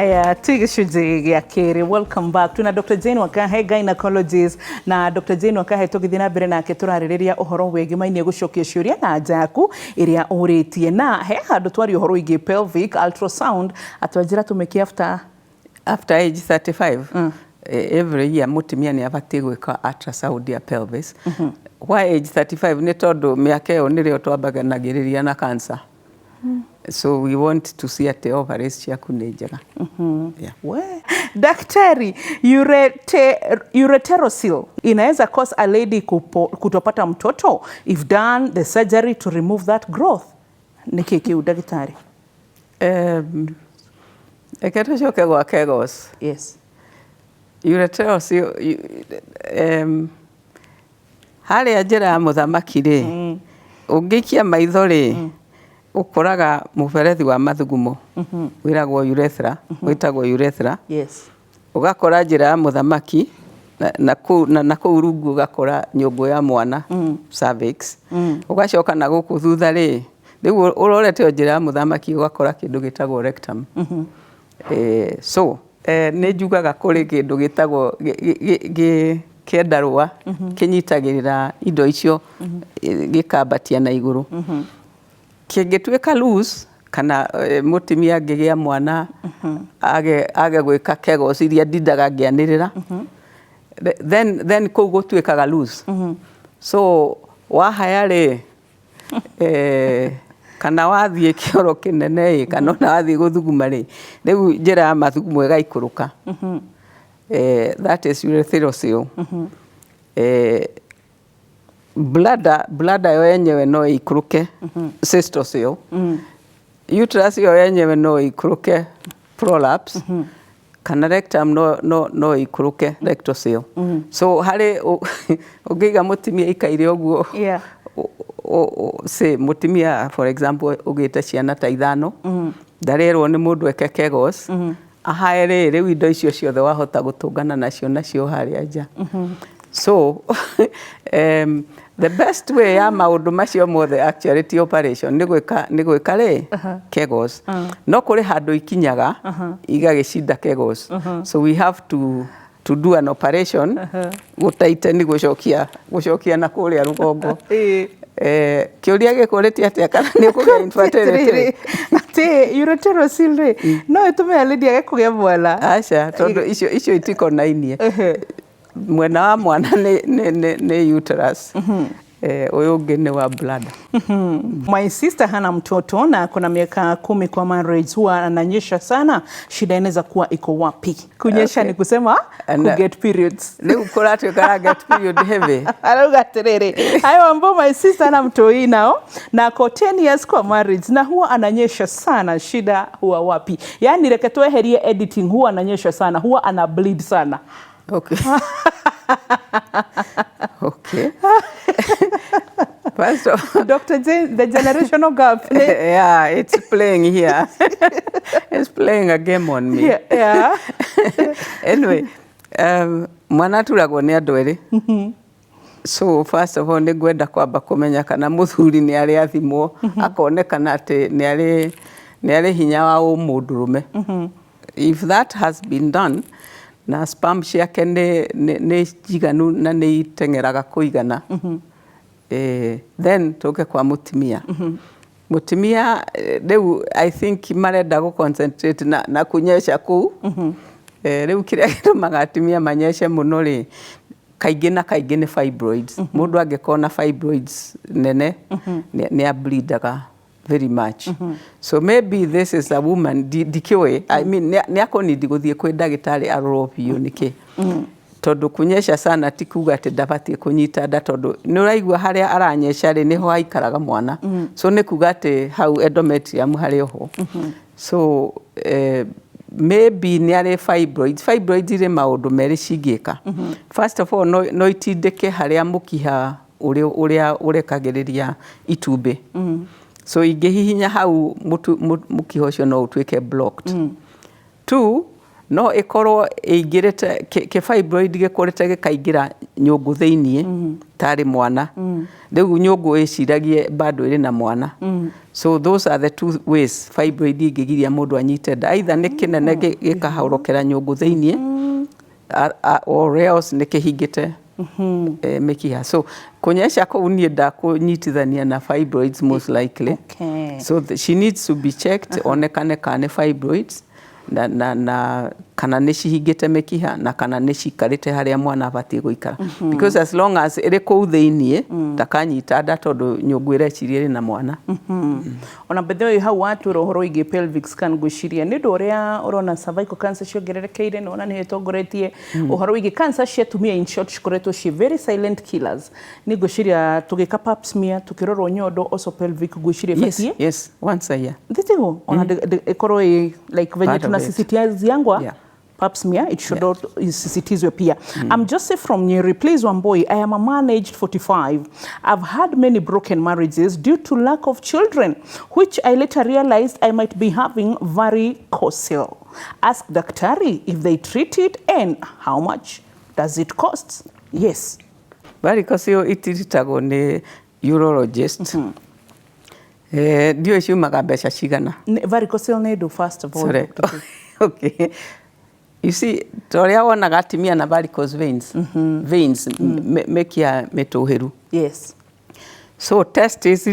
Haya, tigicunji gĩa kĩrĩ. Welcome back. Tuna Dr. Jane Wakahe, gynecologist, na Dr. Jane Wakahe tũgĩthiĩ na mbere nake tũrarĩrĩria ũhoro wĩgĩmainie gũcokia ciũria na anja yaku ĩrĩa ũrĩtie, na he handũ twari ũhoro wĩgiĩ pelvic ultrasound atwanjĩra tũmĩke after age 35. Every year mutumia nĩ abatiĩ gwĩka ultrasound ya pelvis. Why age 35? Nĩ tondũ mĩaka ĩyo nĩrĩo twambaganagĩrĩria na cancer. So we want to see at the ovaries ciaku nĩ njega. Yeah. Daktari, ureterosil inaweza cause a lady kutopata mtoto if done the surgery to remove that growth. Nĩkĩ kĩu daktari? Eke tũcoke gwa Kegos. Yes. Ureterosil harĩa njĩra ya mũthamaki rĩ, ũngĩikia maitho rĩ, ũkoraga mũberethi wa mathugumo wĩragwo urethra, wĩtagwo urethra. Yes. Ũgakora njĩra ya mũthamaki na kũu rungu ũgakora nyũngũ ya mwana, cervix. Ũgacoka na gũkũ thutha rĩ, rĩu ũrorete njĩra ya mũthamaki ũgakora kĩndũ gĩtagwo rectum. So nĩ njugaga kũrĩ kĩndũ gĩtagwo kĩendarũa kĩnyitagĩrĩra indo icio gĩkambatia na igũrũ. Kĩngĩtuĩka loose kana mũtumia angĩgĩa mwana age gwĩka Kegos iria ndindaga ngĩanĩrĩra, then kũu gũtuĩkaga loose. So wahaya rĩ, kana wathiĩ kĩoro kĩnene kana ona wathiĩ gũthuguma rĩ, rĩu njĩra ya mathugumo ĩgaikũrũka. That is ureterosil. Bladder yo yenyewe no ikũrũke, cystosil. Uterus yo yenyewe no ikũrũke, prolapse. Kana rectum no ikũrũke, rectosil. So harĩ ũngĩiga mũtumia ikaire ũguo, say mũtumia for example ũgĩte ciana ta 5, ndarerwo nĩ mũndũ eke Kegos, ahae rĩu indo icio ciothe wahota gũtũngana nacio harĩa nja. So the best way ya maũndũ macio mothe actually ti operation nĩ gwĩka rĩ Kegos. No kũrĩ handũ ikinyaga igagĩcinda Kegos. So we have to do an operation gũtaitani gũcokia na kũrĩa rũgongo. Kĩũria gĩkũrĩtie atĩa kana nĩ kũgĩa infertility? Atĩ ureterosil rĩ, no ĩtũme lady age kũgĩa mwana? Aca, tondũ icio itikonainie. Mwena wa mwana nĩ uterus. Ũyũ ũngĩ nĩ wa bladder. My sister hana mtoto na kuna miaka 10 kwa marriage, huwa ananyesha sana. Shida inaweza kuwa iko wapi? Kunyesha ni kusema get periods. Leo kũratuĩka get period heavy. Arauga atĩrĩrĩ, hayo ambao my sister hana mtoi nao na ako 10 years kwa marriage na huwa ananyesha sana. Shida huwa wapi? Yani reke tweherie editing, huwa ananyesha sana, huwa ana bleed sana. Okay. Okay. First of all, Dr. Jane, the generational gap. Yeah, it's playing here. It's playing a game on me. Yeah. Anyway, mwana turagwo nĩ andũ erĩ. So first of all, nĩ ngwenda kwamba kũmenya kana mũthuri nĩ arĩ athimwo, akonekana atĩ nĩ arĩ hinya wa ũmũndũrũme. If that has been done, na sperm ciake nĩ njiganu na nĩ iteng'eraga kũigana, then tũke kwa mũtumia. Mũtumia rĩu I think marenda gũconcentrate na kunyesha kũu. Rĩu kĩrĩa gĩtũmaga atumia manyeshe mũno rĩ, kaingĩ na kaingĩ nĩ fibroids. Mũndũ angĩkorwo na fibroids nene nĩ ableedaga very much. So maybe this is a woman dikĩũĩ, I mean nĩ akũnindi gũthiĩ kwĩ ndagĩtarĩ arorwo biũ nĩkĩ. Tondũ kunyesha sana ti kuga atĩ ndabatiĩ kũnyita nda, tondũ nĩ ũraigua harĩa aranyesha rĩ nĩho haikaraga mwana. So nĩ kuga atĩ hau endometrium harĩ oho. So maybe nĩ arĩ fibroids. Fibroids irĩ maũndũ merĩ cingĩka. First of all, no itindĩke harĩa mũkiha ũrĩa ũrekagĩrĩria itumbĩ. So ingĩhihinya hau mũkiha ũcio no ũtuĩke blocked. Two, no ikorwo ingirite ke fibroid gikorete gikaingira nyungu thiini tari mwana riu nyungu iciragie bado iri na mwana so those are the two ways fibroid ingigiria mundu anyite nda either ni kinene gikahorokera nyungu thiini or else ni kihingite mikiha so kunyesha ko unie nda kunyitithania na fibroids most likely so she needs to be checked onekane kana fibroids na kana nä cihingä mikiha na kana nä cikarĩte harĩa mwana abatie guikara because as long as ĩrĩ kũu thĩinĩ ndakanyita nda tondũ nyũngũ ĩreciria ĩrĩ na mwana ona bethe hau watu rohoro igi pelvic scan gwiciria nĩ ũndũ ũrĩa ũrona cervical cancer ciongererekeire na ona nĩ ĩtongoretie ũhoro wĩgiĩ cancer cia atumia in short cikoretwo ci very silent killers nĩ gwiciria tũgĩka pap smear tũkĩrorwo nyondo also pelvic gwiciria batie yes once a year ndĩtigo ona ĩkorwo like venye tunasisitiziangwa pap smear it should isisitizwe pia. I'm Joseph from Nyeri. Please Wamboi, I am a man aged 45. I've had many broken marriages due to lack of children, which I later realized I might be having varicocele. Ask daktari if they treat it and how much does it cost? Yes. Varicocele itiritagwo ni urologist. Ndio ciumaga mbeca cigana. Varicocele nĩ ndũ first of all. Sorry. Okay. You see, toria wonaga atimia na varicose veins, veins mekia mituhiru. Yes. So testis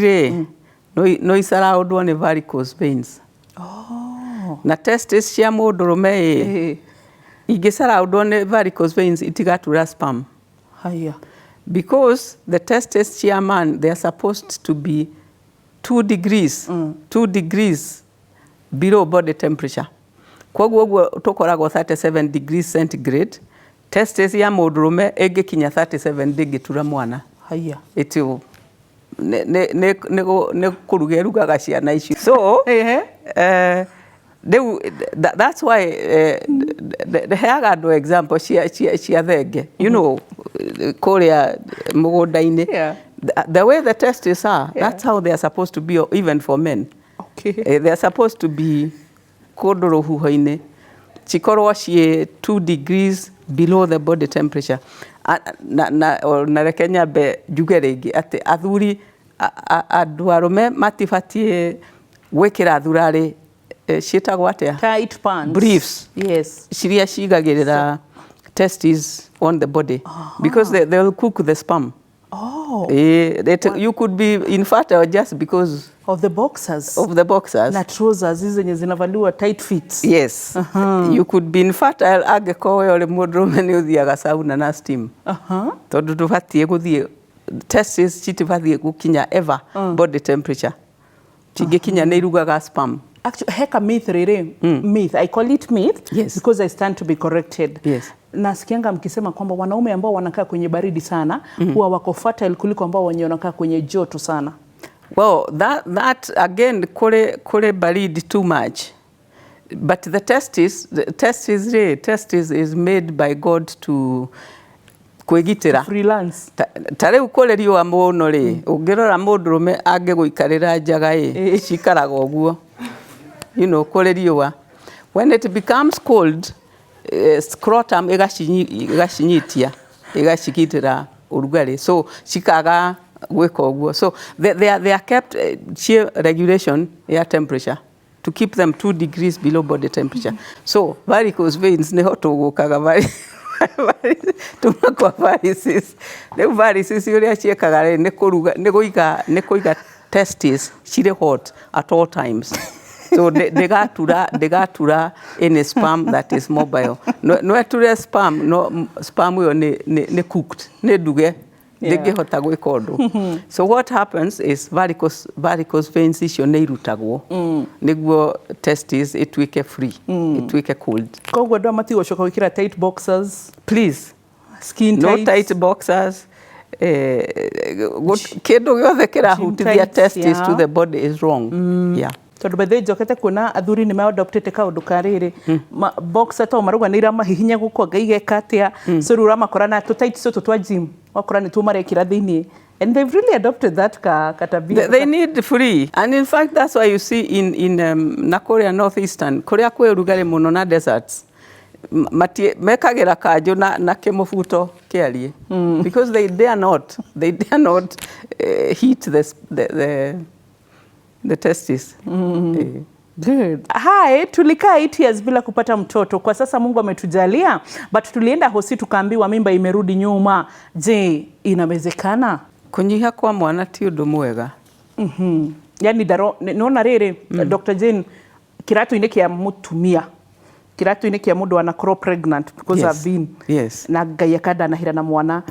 no isaraundwo ni varicose veins. Oh. Na testis cia mundurume ingisaraundwo ni varicose veins itigatura sperm. Haya. Because the testis cia man, they are supposed to be 2 degrees below body temperature. Koguo tukoragwo 37 degrees centigrade, testis ya mundurume ingikinya 37 ndingitura mwana. Haya. Itio ne kurugerugaga ciana icio. So that's why the heaga do example cia thenge, you know, kuria mugunda-ini. The way the testes are, that's how they are supposed to be, even for men. Okay. They are supposed to be kundu ruhuho-ini cikorwo cie 2 degrees below the body temperature. Na reke nyambe njuge ringi ati athuri andu arume matibatie gwikira thurari cietagwo atia tight pants, briefs. Yes. Ciria cigagirira testes on the body because they will cook the sperm. Oh. You could be infertile just because of the boxers. Na trousers hizi zenye zinavaliwa tight fits. Yes. You could be infertile angĩkorwo uri mũndũrũme nĩ ũthiaga sauna na steam. Tondũ ndũbatie gũthie testes citibatie gukinya ever body temperature. Tingĩkinya nĩ irugaga sperm. Actually, heka myth rere, myth. I call it myth because I stand to be corrected. Yes. Nasikianga mkisema kwamba wanaume ambao wanakaa kwenye baridi sana huwa wako fertile kuliko ambao wenye wanakaa kwenye joto sana. Well, that again kule baridi too much. But the testis is made by God to kwigitira. Freelance. Tare ukole riwa muno ri ungirora mundurume angiguikarira njaga cikaraga uguo. You know, kule riwa. When it becomes cold, scrotum igashinyitia igashikitira urugari, so cikaga gwika uguo. So they are kept regulation air temperature to keep them 2 degrees below body temperature. So varicose veins ne hotugukaga tumakwa varices. The varices uria ciekaga ne kuruga ne kuiga testes cire hot at all times. So they got in a sperm that is mobile. No to sperm, no sperm we ne cooked, ne duge, they get hot agwe. So what happens is varicose veins is your neirutagwo. Negwo testes it wike free, it wike cold. Kogwa do mati washoka wikira tight boxers. Please, skin tight. No tight boxers. Kindu giothe kirahutithia testes to the body is wrong. Yeah. Tondu bethe njokete kuona athuri ni ma-adoptete kaundu kariri boxer to maruganira mahihinya gukwa ngaigeka atia so rura makora na tight so twa gym wakora ni tu marekira thiini and they've really adopted that katabia. They need free, and in fact that's why you see in Nakorea northeastern Korea kwe rugari muno na deserts mekagira kanjo na kimubuto kiarie because they dare not hit the testes. Good. Hai, tulikaa 8 years bila kupata mtoto. Kwa sasa Mungu ametujalia, but tulienda hosi tukaambiwa mimba imerudi nyuma. Je, inawezekana? Kunyiha kwa mwana ti undu mwega. Yani nona riri Dr. Jane, kiratu-ini kia mutumia, kiratu-ini kia mundu anakorwo pregnant because I've been na Ngai akandanahira na mwana.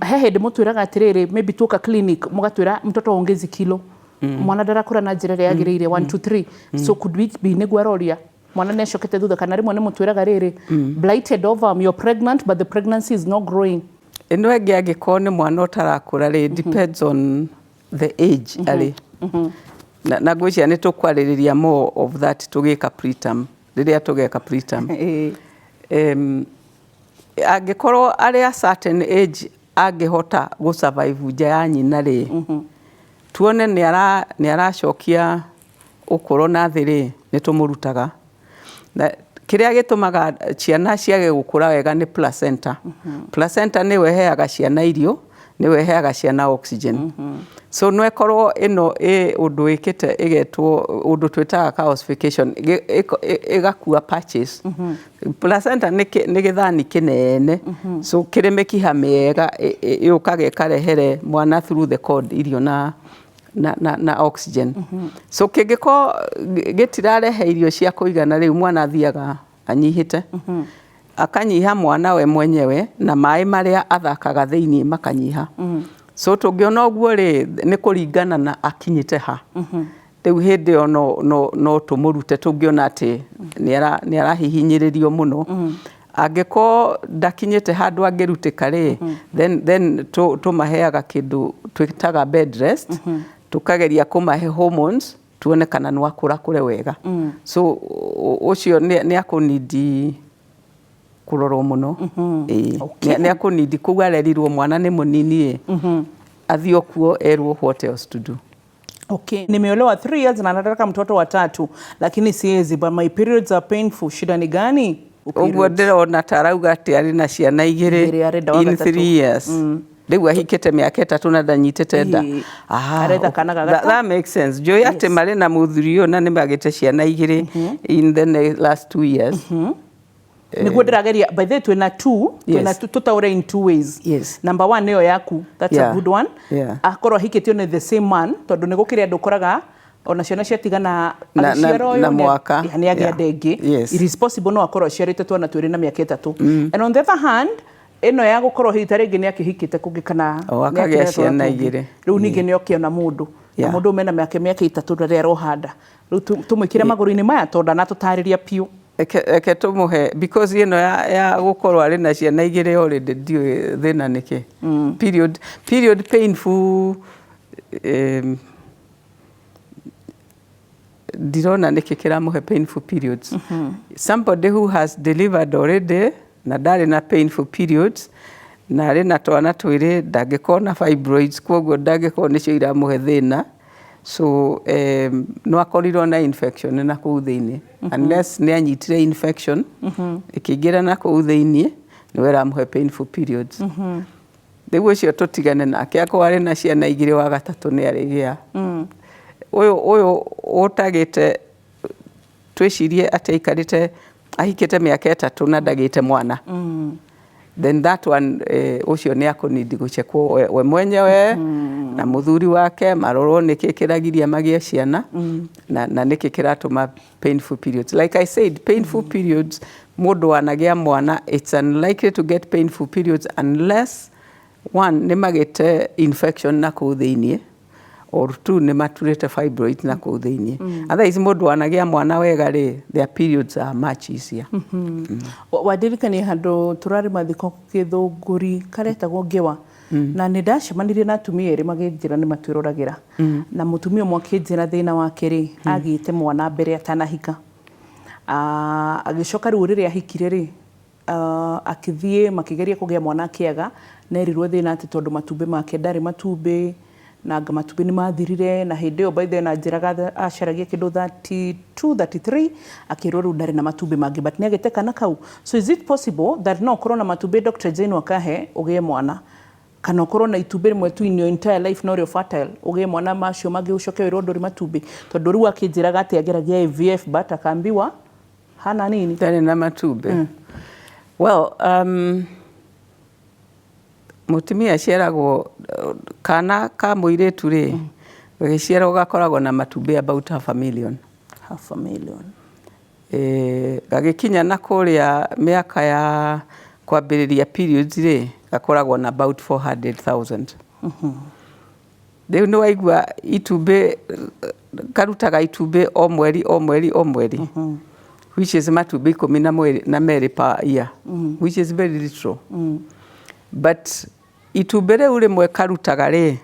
He hindi mutwiraga atiriri maybe tuka clinic mugatwira mtoto ongezi kilo. Mwana ndarakura na njira ria yagiriire 1 2 3. So could we be negwaroria mwana neshokete thutha kana rimwe nimutwiraga riri blighted ovum, you're pregnant but the pregnancy is not growing? Ino enge angĩkorwo nĩ mwana ũtarakũra rĩ depends on the age ari na ngwĩciria nĩ tũkwarĩrĩria more of that tũgĩka preterm rĩrĩa tũgeka preterm. Angĩkorwo arĩ a certain age angĩhota gũsurvive nja ya nyina rĩ tuone nĩ aracokia ũkũrũ na thĩ rĩ nĩ tũmũrutaga. Na kĩrĩa gĩtũmaga ciana ciage gũkũra wega nĩ placenta. Placenta nĩwe ĩheaga ciana irio, nĩwe ĩheaga ciana oxygen. So no ĩkorwo ĩno ũndũ wĩkĩte ĩgetwo ũndũ twĩtaga calcification ĩgakua patches. Placenta nĩ gĩthani kĩnene, so kĩrĩ mĩkiha mĩega yũkaga ĩkarehere mwana through the cord irio na oxygen. So kĩngĩkorwo gĩtirarehe irio cia kũigana rĩu mwana athiaga anyihĩte. Akanyiha mwana we mwenyewe na maĩ marĩa athakaga thĩinĩ makanyiha. So tũngĩona ũguo rĩ nĩ kũringana na akinyĩte ha. Rĩu hĩndĩ ĩyo no tũmũrute tũngĩona atĩ nĩ arahihinyĩrĩrio mũno. Angĩkorwo ndakinyĩte handũ angĩrutĩka rĩ then tũmaheaga kĩndũ twĩtaga bed rest. Tukageria kũmahe hormones tuone kana nĩ wakũra kũre wega. So ũcio nĩ akũnidi kũrorwo mũno. Nĩ akũnidi kũu arerirwo mwana nĩ mũnini athiĩ kuo erwo what else to do. Okay, nimeolewa 3 years na nataka mtoto wa 3 lakini siwezi, but my periods are painful. Shida ni gani? Ũguo ndĩrona tarauga atĩ arĩ na ciana 2 in 3 years. Rĩu ahikĩte mĩaka 3 na ndanyitĩte nda. That makes sense. Joy atĩ marĩ na mũthuri ũyũ na nĩ magĩte ciana 2 in the last 2 years. Nĩguo ndĩrageria by the way twĩna 2 tũtaũre in 2 ways. Number 1 nĩyo yaku, that's a good one. Akorwo ahikĩtio nĩ the same man tondũ nĩ gũkĩrĩ andũ ũkoraga ona ciana ciatigana na mwaka nĩ agĩa ndengĩ. It is possible no akorwo aciarĩte twana twĩrĩ na mĩaka 3. And on the other hand eno ya gukorwo hita rĩngĩ nĩ akĩhikĩte kũngĩ kana akagĩa ciana 2. Rĩu ningĩ nĩ okĩona mũndũ na mũndũ mena mĩaka 3 rĩrĩa arohanda. Rĩu tũmwĩkĩre magũrũ-inĩ maya tondũ anatũtarĩria piũ. Eke tũmũhe because ĩno ya gũkorwo arĩ na ciana 2 already ndiũĩ thĩna nĩkĩ. Period painful ndirona nĩkĩ kĩramũhe painful periods. Somebody who has delivered already na ndarĩ na painful periods na arĩ na twana twĩrĩ ndangĩkorwo na fibroids kwoguo ndangĩkorwo nĩcio iramũhe thĩna. So no akorirwo na infection na kũu thĩinĩ unless nĩ anyitire infection ĩkĩingĩra na kũu thĩinĩ nĩwe ĩramũhe painful periods. Rĩu ũcio tũtigane nake akorwo arĩ na ciana 2 wa 3 nĩ arĩgĩa. Ũyũ ũtagĩte twĩcirie atĩ aikarĩte ahikĩte mĩaka 3 na ndagĩte mwana. Then that one ũcio nĩ akũnidi gũchekwo we mwenyewe na mũthuri wake marorwo nĩkĩ kĩragiria magĩe ciana na nĩkĩ kĩratũma painful periods. Like I said, painful periods mũndũ wanagĩa mwana it's unlikely to get painful periods unless one nĩ magĩte infection na kũu thĩinĩ or 2 nĩ maturĩte fibroids na kũu thĩinĩ. Otherwise mũndũ wanagĩa mwana wega rĩ their periods are much easier. Wadirikania handũ tũrarĩ mathiko Gĩthũngũri karetagwo Ngĩwa na nĩ ndacemanirie na atumia erĩ magĩnjĩra nĩ matwĩroragĩra na mũtumia ũmwe akĩnjĩra thĩna wake rĩ agĩte mwana mbere atanahika. Agĩcoka rĩu rĩrĩa ahikire rĩ akĩthiĩ makĩgeria kũgĩa mwana akĩaga nerirwo thĩna atĩ tondũ matumbĩ make ndarĩ matumbĩ na anga matumbĩ nĩ mathirire na hĩndĩ ĩyo by the way na njĩraga acaragia kĩndũ 32 33 akĩrwo rĩu ndarĩ na matumbĩ mangĩ but nĩ agĩte kana kau. So is it possible that no ũkorwo na matumbĩ Dr. Jane Wakahe ũgĩe mwana, kana ũkorwo na itumbĩ rĩmwe tu in your entire life no rĩo fertile ũgĩe mwana macio mangĩ ũcoke wĩrwo ndũrĩ matumbĩ? Tondũ rĩu akĩnjĩraga atĩ ageragia IVF but akaambiwa hana nini, ndarĩ na matumbĩ. Well, mutumia aciaragwo kana ka mũirĩtu rĩ gagĩciarwo gakoragwo na matumbĩ about 500,000. 500,000. Gagĩkinya na kũrĩa mĩaka ya kwambĩrĩria periods rĩ gakoragwo na about 400,000. Rĩu nĩ waigua itumbĩ karutaga itumbĩ o mweri o mweri o mweri, which is matumbĩ 12 per year, which is very little. But itumbĩ rĩu rĩmwe karutaga rĩ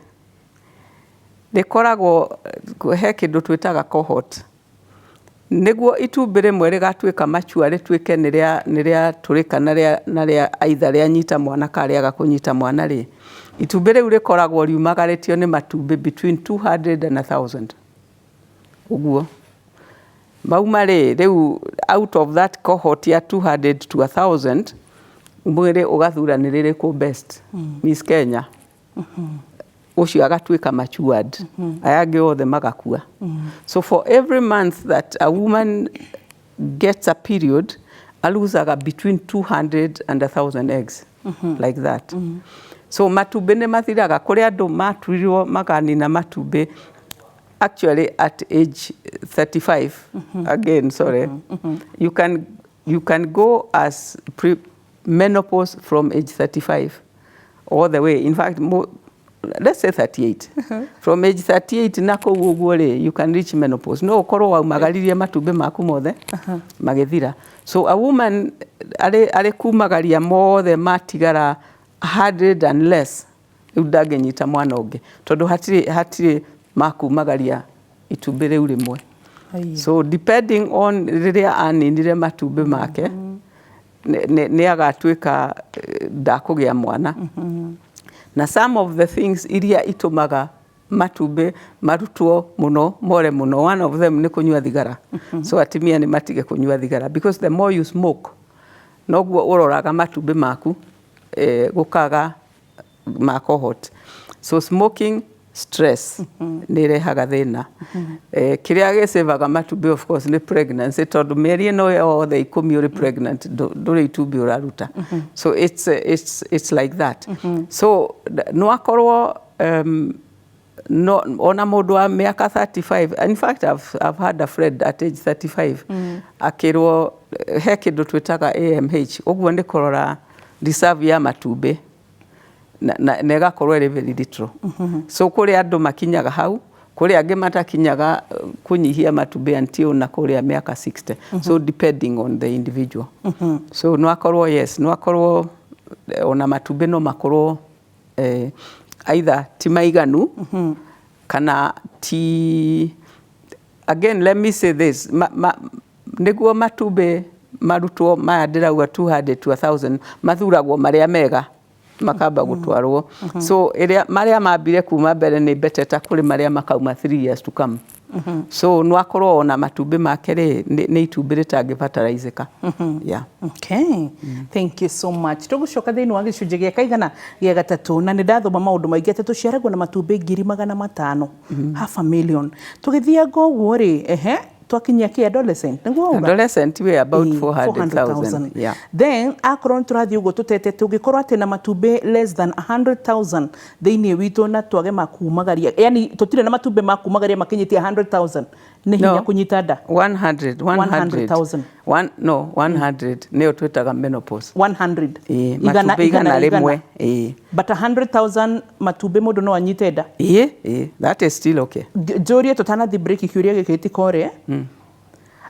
rĩkoragwo he kĩndũ twĩtaga cohort, nĩguo itumbĩ rĩmwe rĩgatuĩka mature rĩtuĩke nĩrĩa tũrĩka narĩa aitha rĩanyita mwana kana rĩaga kũnyita mwana rĩ, itumbĩ rĩu rĩkoragwo riumagarĩtio nĩ matumbĩ between 200 and 1,000 ũguo. Mauma rĩu out of that cohort ya 200 to 1,000 mwĩrĩ ũgathura nĩ rĩrĩkũ best, Miss Kenya ũcio agatuĩka matured, aya angĩ othe magakua. So for every month that a woman gets a period alusaga between 200 and 1,000 eggs, like that. So matumbĩ nĩ mathiraga kũrĩ andũ maturirwo makanina matumbĩ actually at age 35. Again, sorry. You can go as menopause from age 35 all the way. In fact, let's say 38. From age 38 nako ũguo rĩ you can reach menopause. No ũkorwo waumagaririe matumbĩ maku mothe magĩthira. So a woman arĩ kumagaria mothe matigara 100 and less rĩu ndangĩnyita mwana ũngĩ tondũ hatirĩ makumagaria itumbĩ rĩu rĩmwe. So depending on rĩrĩa aninire matumbĩ make nĩ agatuĩka ndakũgĩa mwana. Na some of the things iria itumaga matumbĩ marutwo muno more muno, one of them nĩ kũnyua thigara. So atimia nĩ matige kũnyua thigara because the more you smoke noguo ũroraga matumbĩ maku gũkaga ma cohort. So smoking, stress nĩ rehaga thĩna. Kĩrĩa gĩcevaga matumbĩ of course nĩ pregnancy tondũ mĩeri ĩno yothe 10 ũrĩ pregnant ndũrĩ itumbĩ ũraruta. So it's like that. So no akorwo ona mũndũ wa mĩaka 35. In fact I've had a friend at age 35 akĩrwo he kĩndũ twĩtaga AMH, ũguo nĩ kũrora reserve ya matumbĩ na ĩgakorwo ĩrĩ very little. So kũrĩ andũ makinyaga hau, kũrĩ angĩ matakinyaga kũnyihia matumbĩ until na kũrĩa mĩaka 60. So depending on the individual. So no akorwo yes, no akorwo ona matumbĩ no makorwo either ti maiganu kana ti, again let me say this, nĩguo matumbĩ marutwo maya ndĩrauga 200 to 1,000 mathuragwo marĩa mega makamba gũtwarwo. So marĩa mambire kuma mbere nĩ beteta kũrĩ marĩa makauma 3 years to come. So no akorwo ona matumbĩ make rĩ nĩ itumbĩ rĩtangĩbataraizĩka. Yeah. Okay. Thank you so much. Tũgũcoka thĩinĩ wa gĩcunjĩ gĩa kaigana gĩa gatatũ na nĩ ndathoma maũndũ maingĩ atĩ tũciaragwo na matumbĩ 500,000, 500,000. Tũgĩthianga ũguo rĩ twakinyia kĩ adolescent nĩguo adolescent we about 400,000. Yeah. Then akorwo tũrathiĩ ũguo tũtete tũngĩkorwo atĩ na matumbĩ less than 100,000 thĩinĩ witũ na twage makumagaria, yani tũtirĩ na matumbĩ makumagaria makinyĩtie 100,000 nĩ hinya kũnyita nda. 100,000. 100 nĩyo twĩtaga menopause. 100 igana rĩmwe. But 100,000 matumbĩ mũndũ no anyite nda. That is still okay. Njũrie tũtanathiĩ break kĩũria gĩkĩ tikore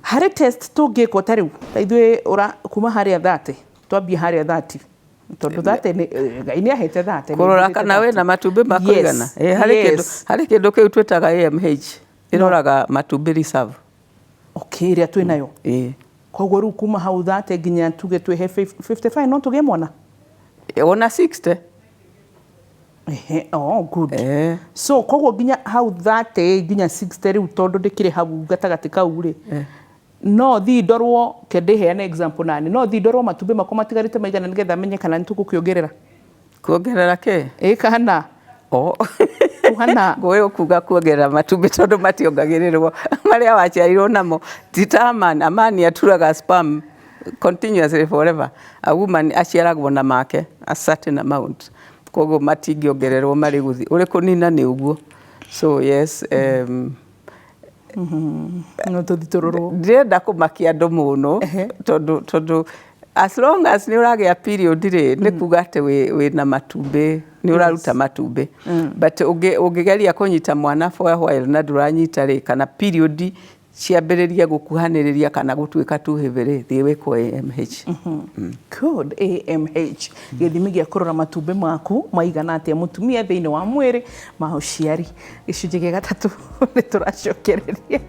harĩ test tũngĩkwo ta rĩu ithuĩ kuma harĩa 30 twambie harĩa 30 tondũ 30 Ngai nĩ ahete 30 kũrora kana wĩ na matumbĩ ma kũigana. Harĩ kĩndũ kĩu twĩtaga AMH ĩroraga matumbĩ reserve. Okay, ĩrĩa twĩ nayo. Koguo rĩu kuma hau 30 nginya tuge twĩhe 55 no tũgĩe mwana ona 60. Oh, good. So koguo nginya hau 30 nginya 60 riu tondu ndikire hau gatagati kau ri no thi ndorwo kende heane example nani no thi ndorwo matumbi makwa matigarite maigana nigetha menye kana nitugukwongerera ke kana kuhana goyo kuga kuongerera matumbi tondu mationgagirirwo maria waciarirwo namo titaman amani aturaga spam continuously forever. A woman aciaragwo na make a certain amount koguo matingiongererwo mari guthi uri kunina ni uguo. So yes, no tuthitororo ndirenda kumakia andu muno tondu as long as ni uragia period ri ni kuga ati we na matumbi ni uraruta matumbi but ungigeria kunyita mwana for a while na duranyita ri kana period ciambiriria gukuhaniriria kana gutuika tu hivere thiwe kwa AMH. Good. AMH githimi gia kurora matumbi maku maigana atia mutumia thiini wa mwiri ma uciari gicunji gia gatatu ni turacokereria